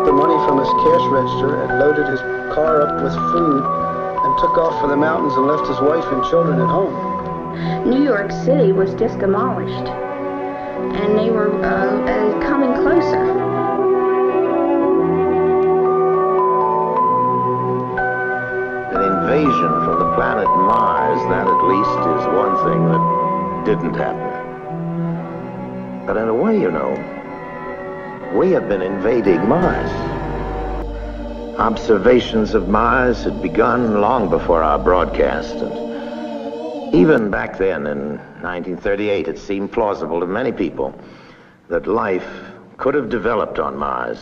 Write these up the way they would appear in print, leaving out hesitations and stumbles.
got the money from his cash register and loaded his car up with food and took off for the mountains and left his wife and children at home. New York City was just demolished, and they were coming closer. An invasion from the planet Mars, that at least is one thing that didn't happen. But in a way, you know, we have been invading Mars. Observations of Mars had begun long before our broadcast, and even back then in 1938, it seemed plausible to many people that life could have developed on Mars.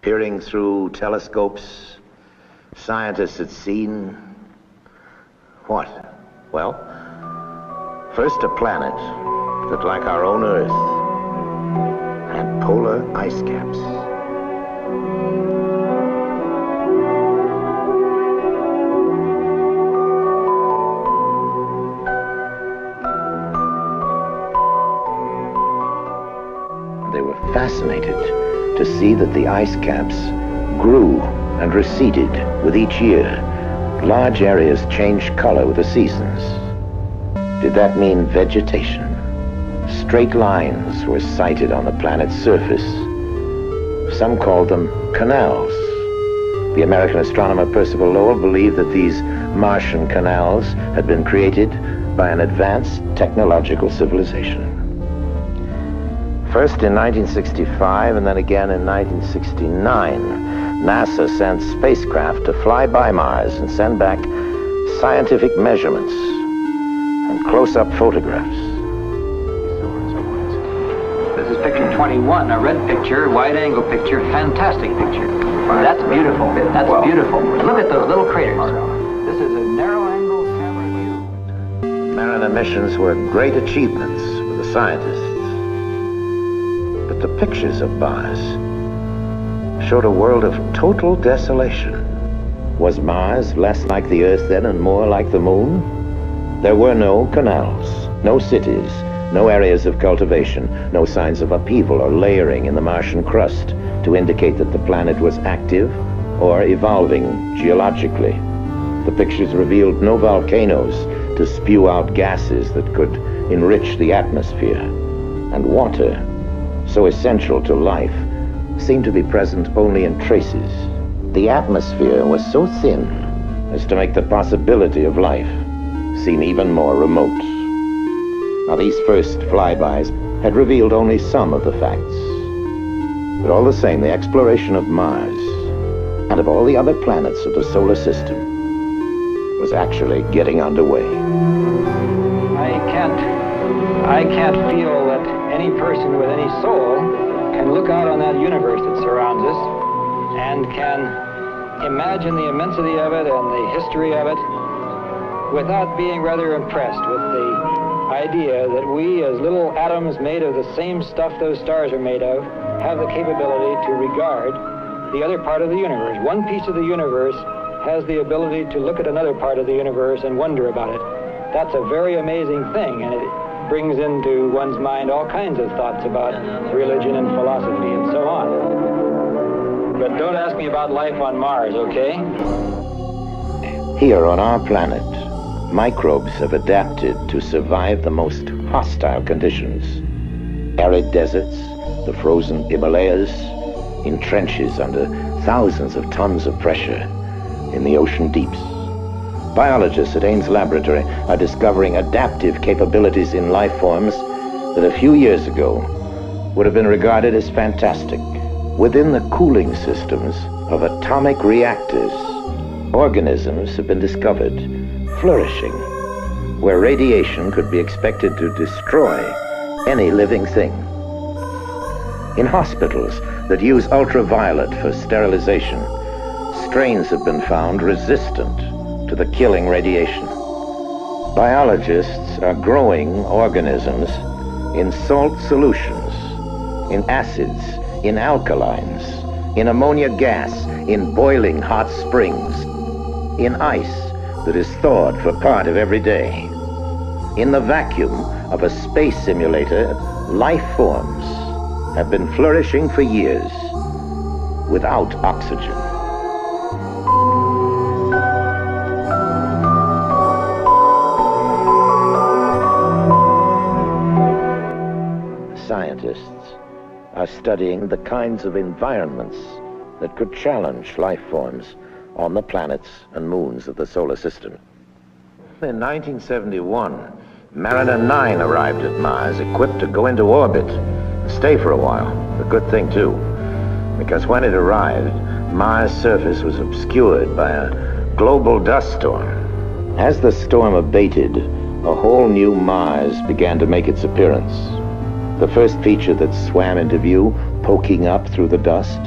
Peering through telescopes, scientists had seen what? Well, first a planet that, like our own Earth, had polar ice caps. They were fascinated to see that the ice caps grew and receded with each year. Large areas changed color with the seasons. Did that mean vegetation? Straight lines were sighted on the planet's surface. Some called them canals. The American astronomer Percival Lowell believed that these Martian canals had been created by an advanced technological civilization. First in 1965 and then again in 1969, NASA sent spacecraft to fly by Mars and send back scientific measurements and close-up photographs. This is picture 21, a red picture, wide-angle picture, fantastic picture. That's beautiful. That's beautiful. Look at those little craters. This is a narrow-angle camera view. Mariner missions were great achievements for the scientists. But the pictures of Mars showed a world of total desolation. Was Mars less like the Earth then and more like the Moon? There were no canals, no cities, no areas of cultivation, no signs of upheaval or layering in the Martian crust to indicate that the planet was active or evolving geologically. The pictures revealed no volcanoes to spew out gases that could enrich the atmosphere. And water, so essential to life, seemed to be present only in traces. The atmosphere was so thin as to make the possibility of life seem even more remote. Now, these first flybys had revealed only some of the facts. But all the same, the exploration of Mars and of all the other planets of the solar system was actually getting underway. I can't feel that any person with any soul can look out on that universe that surrounds us and can imagine the immensity of it and the history of it without being rather impressed with the idea that we, as little atoms made of the same stuff those stars are made of, have the capability to regard the other part of the universe. One piece of the universe has the ability to look at another part of the universe and wonder about it. That's a very amazing thing, and it brings into one's mind all kinds of thoughts about religion and philosophy and so on. But don't ask me about life on Mars, okay? Here on our planet, microbes have adapted to survive the most hostile conditions. Arid deserts, the frozen Himalayas, in trenches under thousands of tons of pressure in the ocean deeps. Biologists at Ames Laboratory are discovering adaptive capabilities in life forms that a few years ago would have been regarded as fantastic. Within the cooling systems of atomic reactors, organisms have been discovered flourishing, where radiation could be expected to destroy any living thing. In hospitals that use ultraviolet for sterilization, strains have been found resistant to the killing radiation. Biologists are growing organisms in salt solutions, in acids, in alkalines, in ammonia gas, in boiling hot springs, in ice that is thawed for part of every day. In the vacuum of a space simulator, life forms have been flourishing for years, without oxygen. Scientists are studying the kinds of environments that could challenge life forms on the planets and moons of the solar system. In 1971, Mariner 9 arrived at Mars equipped to go into orbit and stay for a while. A good thing, too, because when it arrived, Mars' surface was obscured by a global dust storm. As the storm abated, a whole new Mars began to make its appearance. The first feature that swam into view, poking up through the dust,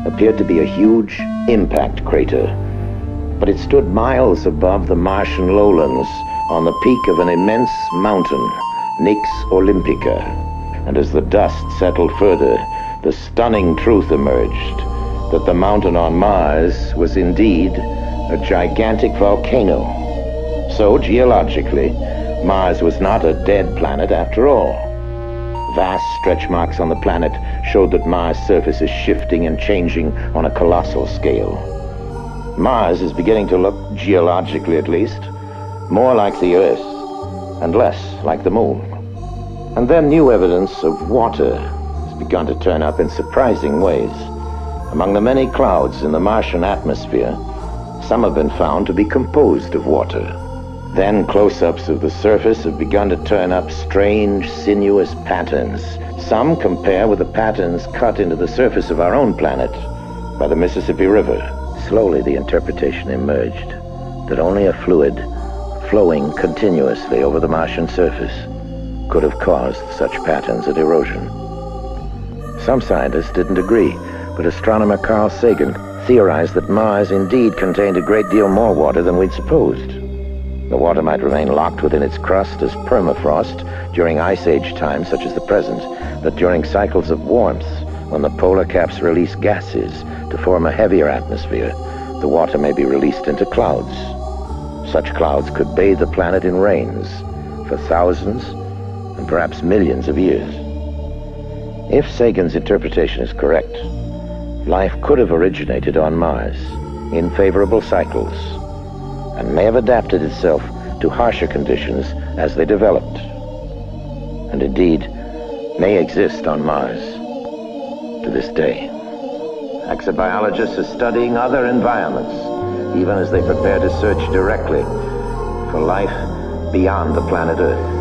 appeared to be a huge impact crater. But it stood miles above the Martian lowlands on the peak of an immense mountain, Nix Olympica. And as the dust settled further, the stunning truth emerged that the mountain on Mars was indeed a gigantic volcano. So, geologically, Mars was not a dead planet after all. Vast stretch marks on the planet showed that Mars' surface is shifting and changing on a colossal scale. Mars is beginning to look, geologically at least, more like the Earth and less like the Moon. And then new evidence of water has begun to turn up in surprising ways. Among the many clouds in the Martian atmosphere, some have been found to be composed of water. Then close-ups of the surface have begun to turn up strange, sinuous patterns. Some compare with the patterns cut into the surface of our own planet by the Mississippi River. Slowly the interpretation emerged that only a fluid flowing continuously over the Martian surface could have caused such patterns of erosion. Some scientists didn't agree, but astronomer Carl Sagan theorized that Mars indeed contained a great deal more water than we'd supposed. The water might remain locked within its crust as permafrost during ice age times such as the present, but during cycles of warmth, when the polar caps release gases to form a heavier atmosphere, the water may be released into clouds. Such clouds could bathe the planet in rains for thousands and perhaps millions of years. If Sagan's interpretation is correct, life could have originated on Mars in favorable cycles and may have adapted itself to harsher conditions as they developed, and indeed may exist on Mars to this day. Exobiologists are studying other environments, even as they prepare to search directly for life beyond the planet Earth.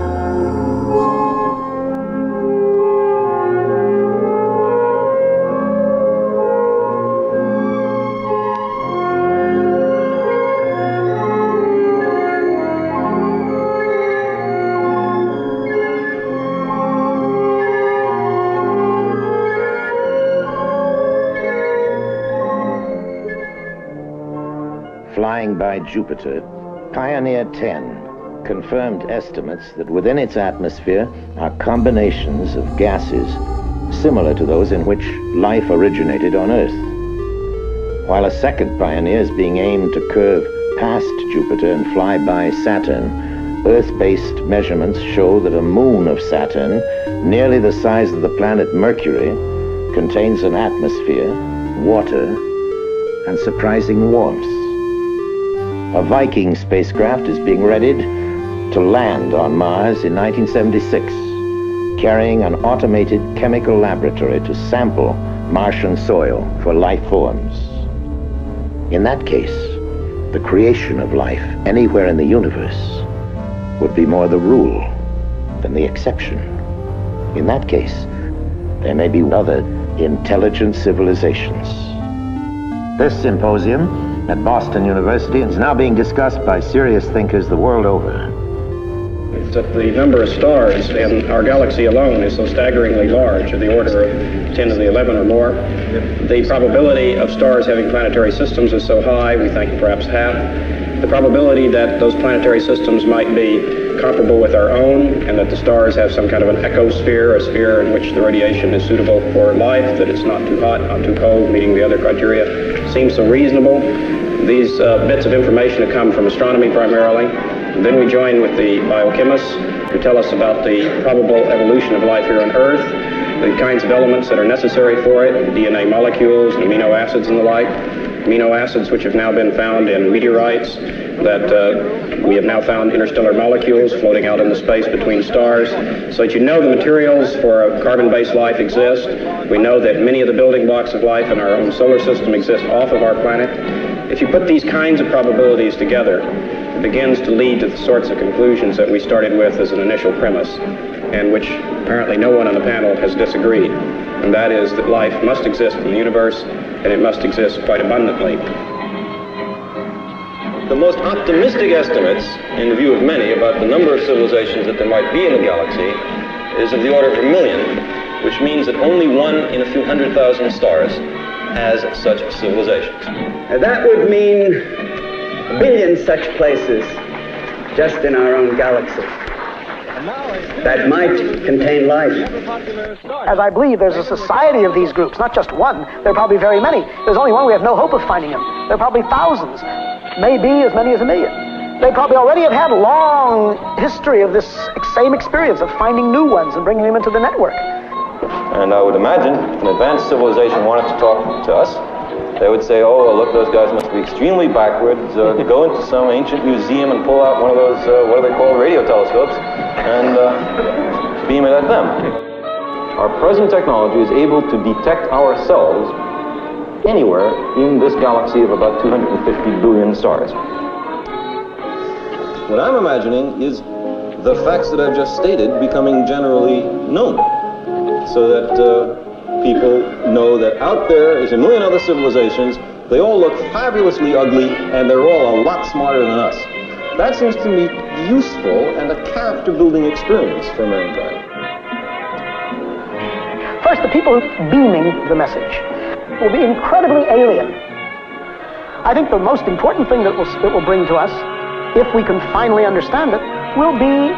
Flying by Jupiter, Pioneer 10 confirmed estimates that within its atmosphere are combinations of gases similar to those in which life originated on Earth. While a second Pioneer is being aimed to curve past Jupiter and fly by Saturn, Earth-based measurements show that a moon of Saturn, nearly the size of the planet Mercury, contains an atmosphere, water, and surprising warmth. A Viking spacecraft is being readied to land on Mars in 1976, carrying an automated chemical laboratory to sample Martian soil for life forms. In that case, the creation of life anywhere in the universe would be more the rule than the exception. In that case, there may be other intelligent civilizations. This symposium at Boston University is now being discussed by serious thinkers the world over. It's that the number of stars in our galaxy alone is so staggeringly large, of the order of 10 to the 11 or more. The probability of stars having planetary systems is so high, we think perhaps half. The probability that those planetary systems might be comparable with our own, and that the stars have some kind of an ecosphere, a sphere in which the radiation is suitable for life, that it's not too hot, not too cold, meeting the other criteria, seems so reasonable. These bits of information have come from astronomy primarily. And then we join with the biochemists who tell us about the probable evolution of life here on Earth. the kinds of elements that are necessary for it, DNA molecules and amino acids and the like. Amino acids which have now been found in meteorites, that we have now found interstellar molecules floating out into space between stars, so that you know the materials for a carbon-based life exist. We know that many of the building blocks of life in our own solar system exist off of our planet. If you put these kinds of probabilities together, it begins to lead to the sorts of conclusions that we started with as an initial premise, and which apparently no one on the panel has disagreed, and that is that life must exist in the universe, and it must exist quite abundantly. The most optimistic estimates, in the view of many, about the number of civilizations that there might be in the galaxy is of the order of 1 million, which means that only one in a few 100,000 stars has such civilizations. That would mean 1 billion such places just in our own galaxy that might contain life. As I believe there's a society of these groups, not just one. There are probably very many. There's only one, we have no hope of finding them. There are probably thousands, maybe as many as 1 million. They probably already have had a long history of this same experience of finding new ones and bringing them into the network. And I would imagine if an advanced civilization wanted to talk to us, they would say, oh, well, look, those guys must be extremely backwards. Go into some ancient museum and pull out one of those, what are they called, radio telescopes, and beam it at them. Our present technology is able to detect ourselves anywhere in this galaxy of about 250 billion stars. What I'm imagining is the facts that I've just stated becoming generally known, so that people know that out there is 1 million other civilizations. They all look fabulously ugly, and they're all a lot smarter than us. That seems to me useful and a character-building experience for mankind. First, the people beaming the message will be incredibly alien. I think the most important thing that it will bring to us, if we can finally understand it, will be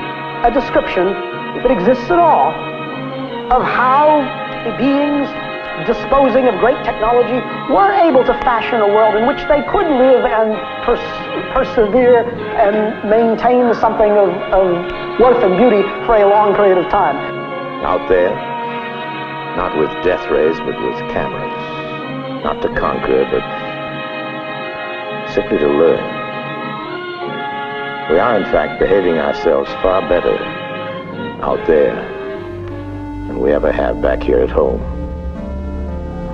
a description, if it exists at all, of how beings disposing of great technology were able to fashion a world in which they could live and persevere and maintain something of worth and beauty for a long period of time. Out there, not with death rays, but with cameras. Not to conquer, but simply to learn. We are, in fact, behaving ourselves far better out there than we ever have back here at home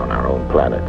on our own planet.